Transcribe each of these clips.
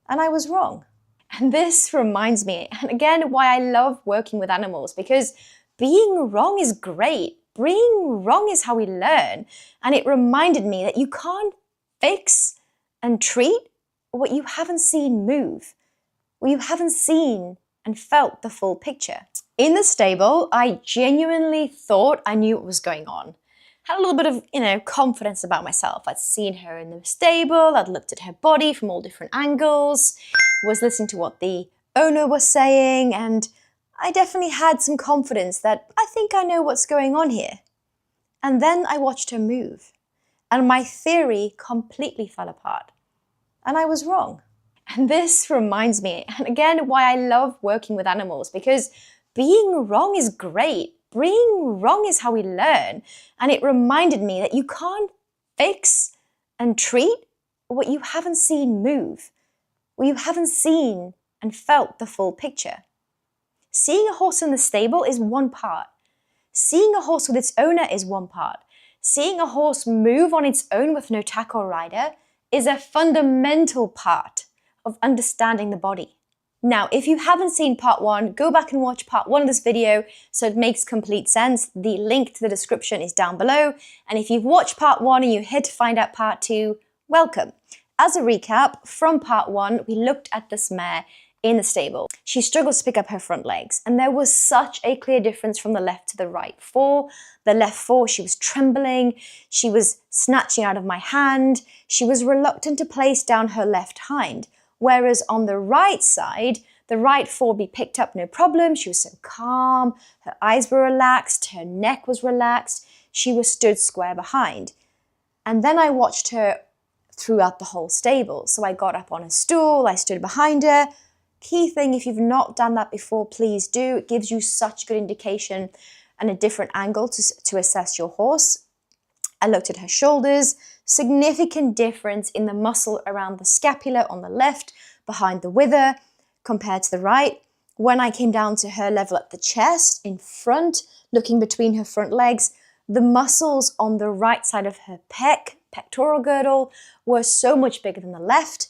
and I was wrong. And this reminds me, and again, why I love working with animals, because being wrong is great. Being wrong is how we learn. And it reminded me that you can't fix and treat what you haven't seen move, what you haven't seen and felt the full picture. In the stable, I genuinely thought I knew what was going on. Had a little bit of, confidence about myself. I'd seen her in the stable, I'd looked at her body from all different angles, was listening to what the owner was saying, and I definitely had some confidence that I think I know what's going on here. And then I watched her move, and my theory completely fell apart. And I was wrong. And this reminds me, and again, why I love working with animals, because being wrong is great. Being wrong is how we learn. And it reminded me that you can't fix and treat what you haven't seen move, what you haven't seen and felt the full picture. Seeing a horse in the stable is one part. Seeing a horse with its owner is one part. Seeing a horse move on its own with no tack or rider is a fundamental part of understanding the body. Now, if you haven't seen part 1, go back and watch part 1 of this video so it makes complete sense. The link to the description is down below. And if you've watched part 1 and you're here to find out part 2, welcome. As a recap, from part 1, we looked at this mare in the stable. She struggles to pick up her front legs, and there was such a clear difference from the left to the right. For the left fore, she was trembling, she was snatching out of my hand, she was reluctant to place down her left hind. Whereas on the right side, the right fore be picked up no problem. She was so calm, her eyes were relaxed, her neck was relaxed, she was stood square behind. And then I watched her throughout the whole stable. So I got up on a stool, I stood behind her. Key thing, if you've not done that before, please do. It gives you such good indication and a different angle to assess your horse. I looked at her shoulders, significant difference in the muscle around the scapula on the left, behind the wither, compared to the right. When I came down to her level at the chest, in front, looking between her front legs, the muscles on the right side of her pectoral girdle, were so much bigger than the left.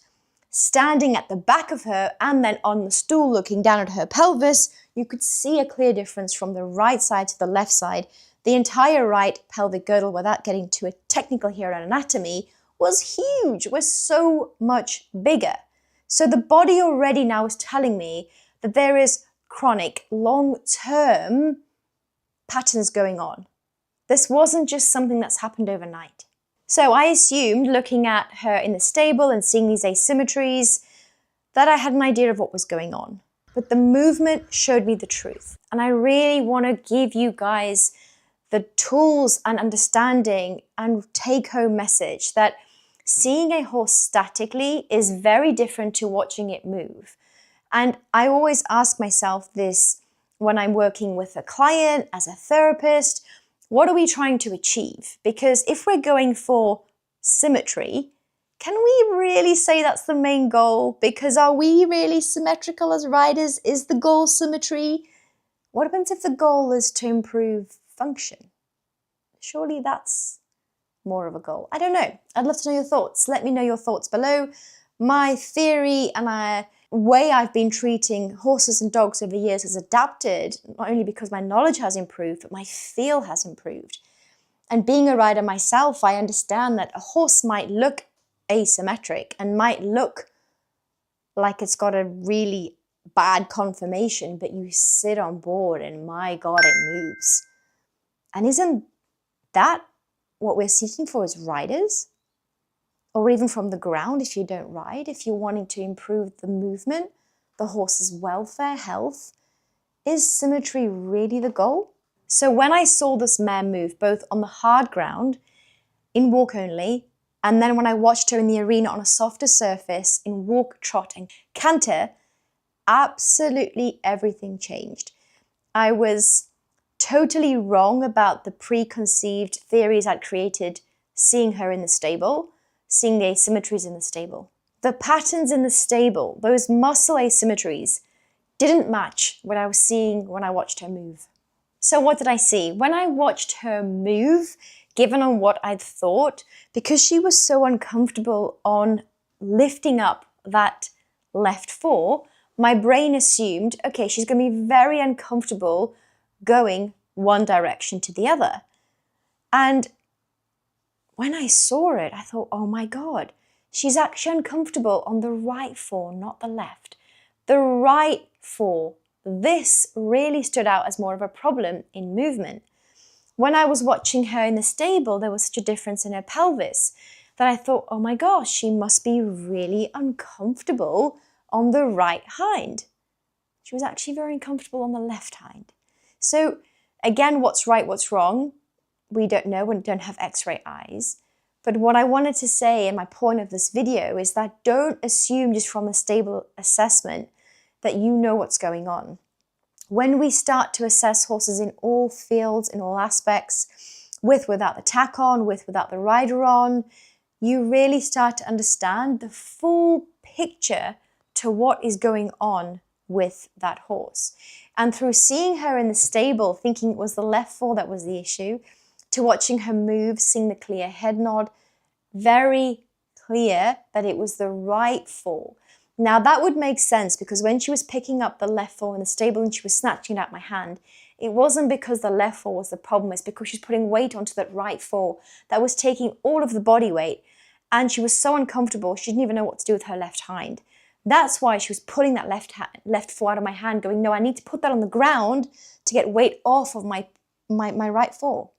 Standing at the back of her and then on the stool looking down at her pelvis, you could see a clear difference from the right side to the left side. The entire right pelvic girdle, without getting to a technical here on anatomy, was huge, was so much bigger. So the body already now is telling me that there is chronic, long-term patterns going on. This wasn't just something that's happened overnight. So I assumed, looking at her in the stable and seeing these asymmetries, that I had an idea of what was going on. But the movement showed me the truth. And I really want to give you guys the tools and understanding and take-home message that seeing a horse statically is very different to watching it move. And I always ask myself this when I'm working with a client, as a therapist, what are we trying to achieve? Because if we're going for symmetry, can we really say that's the main goal? Because are we really symmetrical as riders? Is the goal symmetry? What happens if the goal is to improve function? Surely that's more of a goal. I don't know. I'd love to know your thoughts. Let me know your thoughts below. My theory and way I've been treating horses and dogs over the years has adapted, not only because my knowledge has improved, but my feel has improved. And being a rider myself, I understand that a horse might look asymmetric and might look like it's got a really bad conformation, but you sit on board and my God, it moves. And isn't that what we're seeking for as riders? Or even from the ground if you don't ride, if you're wanting to improve the movement, the horse's welfare, health. Is symmetry really the goal? So when I saw this mare move, both on the hard ground, in walk only, and then when I watched her in the arena on a softer surface, in walk, trot, and canter, absolutely everything changed. I was totally wrong about the preconceived theories I'd created seeing her in the stable, seeing the asymmetries in the stable. The patterns in the stable, those muscle asymmetries, didn't match what I was seeing when I watched her move. So what did I see? When I watched her move, given on what I'd thought, because she was so uncomfortable on lifting up that left fore, my brain assumed, okay, she's going to be very uncomfortable going one direction to the other. And when I saw it, I thought, oh my God, she's actually uncomfortable on the right fore, not the left. The right fore. This really stood out as more of a problem in movement. When I was watching her in the stable, there was such a difference in her pelvis that I thought, oh my gosh, she must be really uncomfortable on the right hind. She was actually very uncomfortable on the left hind. So again, what's right, what's wrong? We don't know and don't have X-ray eyes. But what I wanted to say, and my point of this video, is that don't assume just from a stable assessment that you know what's going on. When we start to assess horses in all fields, in all aspects, with, without the tack on, with, without the rider on, you really start to understand the full picture to what is going on with that horse. And through seeing her in the stable, thinking it was the left fore that was the issue, to watching her move, seeing the clear head nod, very clear that it was the right fore. Now that would make sense because when she was picking up the left fore in the stable and she was snatching it out my hand, it wasn't because the left fore was the problem, it's because she's putting weight onto that right fore that was taking all of the body weight, and she was so uncomfortable she didn't even know what to do with her left hind. That's why she was pulling that left fore out of my hand, going, no, I need to put that on the ground to get weight off of my right fore.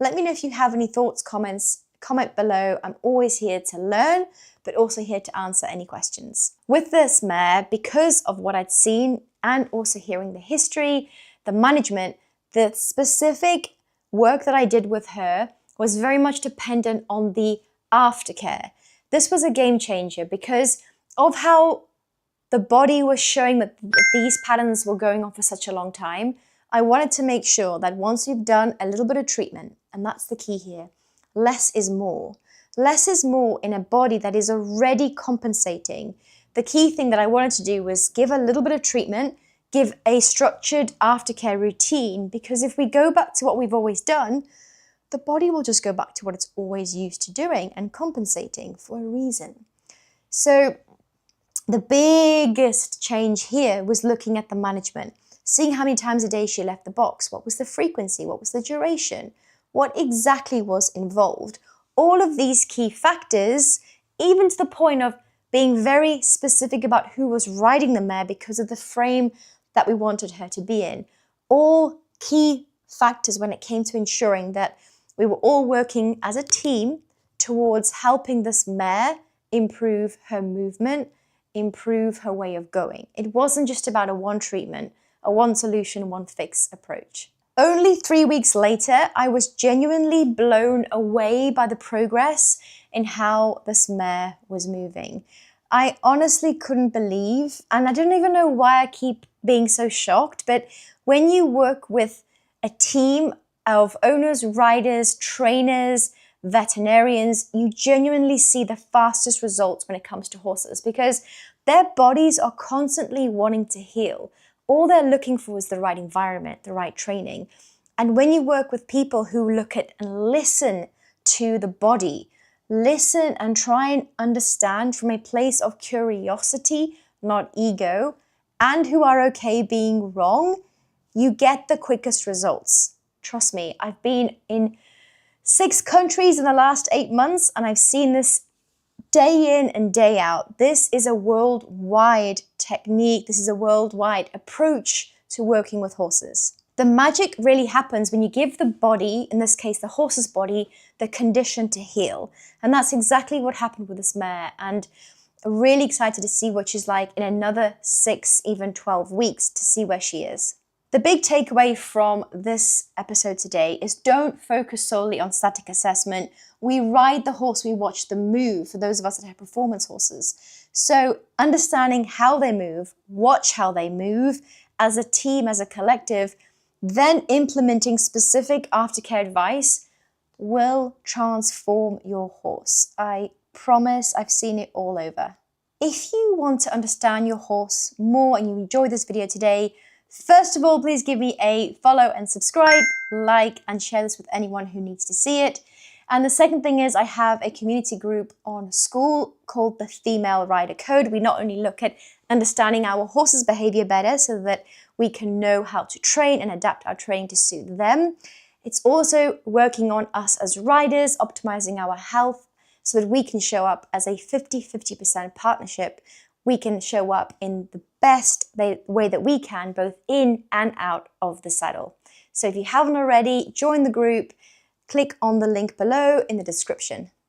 Let me know if you have any thoughts, comments, comment below. I'm always here to learn, but also here to answer any questions. With this mare, because of what I'd seen and also hearing the history, the management, the specific work that I did with her was very much dependent on the aftercare. This was a game changer because of how the body was showing that these patterns were going on for such a long time. I wanted to make sure that once we've done a little bit of treatment, and that's the key here, less is more. Less is more in a body that is already compensating. The key thing that I wanted to do was give a little bit of treatment, give a structured aftercare routine, because if we go back to what we've always done, the body will just go back to what it's always used to doing and compensating for a reason. So the biggest change here was looking at the management, seeing how many times a day she left the box, what was the frequency, what was the duration, what exactly was involved. All of these key factors, even to the point of being very specific about who was riding the mare because of the frame that we wanted her to be in. All key factors when it came to ensuring that we were all working as a team towards helping this mare improve her movement, improve her way of going. It wasn't just about a one treatment, a one solution, one fix approach. Only 3 weeks later, I was genuinely blown away by the progress in how this mare was moving. I honestly couldn't believe, and I don't even know why I keep being so shocked, but when you work with a team of owners, riders, trainers, veterinarians, you genuinely see the fastest results when it comes to horses because their bodies are constantly wanting to heal. All they're looking for is the right environment, the right training. And when you work with people who look at and listen to the body, listen and try and understand from a place of curiosity, not ego, and who are okay being wrong, you get the quickest results. Trust me, I've been in 6 countries in the last 8 months, and I've seen this day in and day out. This is a worldwide technique. This is a worldwide approach to working with horses. The magic really happens when you give the body, in this case the horse's body, the condition to heal. And that's exactly what happened with this mare. And I'm really excited to see what she's like in another 6, even 12 weeks to see where she is. The big takeaway from this episode today is don't focus solely on static assessment. We ride the horse, we watch them move for those of us that have performance horses. So understanding how they move, watch how they move as a team, as a collective, then implementing specific aftercare advice will transform your horse. I promise, I've seen it all over. If you want to understand your horse more and you enjoyed this video today, first of all, please give me a follow and subscribe, like, and share this with anyone who needs to see it. And the second thing is I have a community group on school called the Female Rider Code. We not only look at understanding our horse's behavior better so that we can know how to train and adapt our training to suit them. It's also working on us as riders, optimizing our health so that we can show up as a 50-50% partnership. We can show up in the best way that we can, both in and out of the saddle. So if you haven't already, join the group. Click on the link below in the description.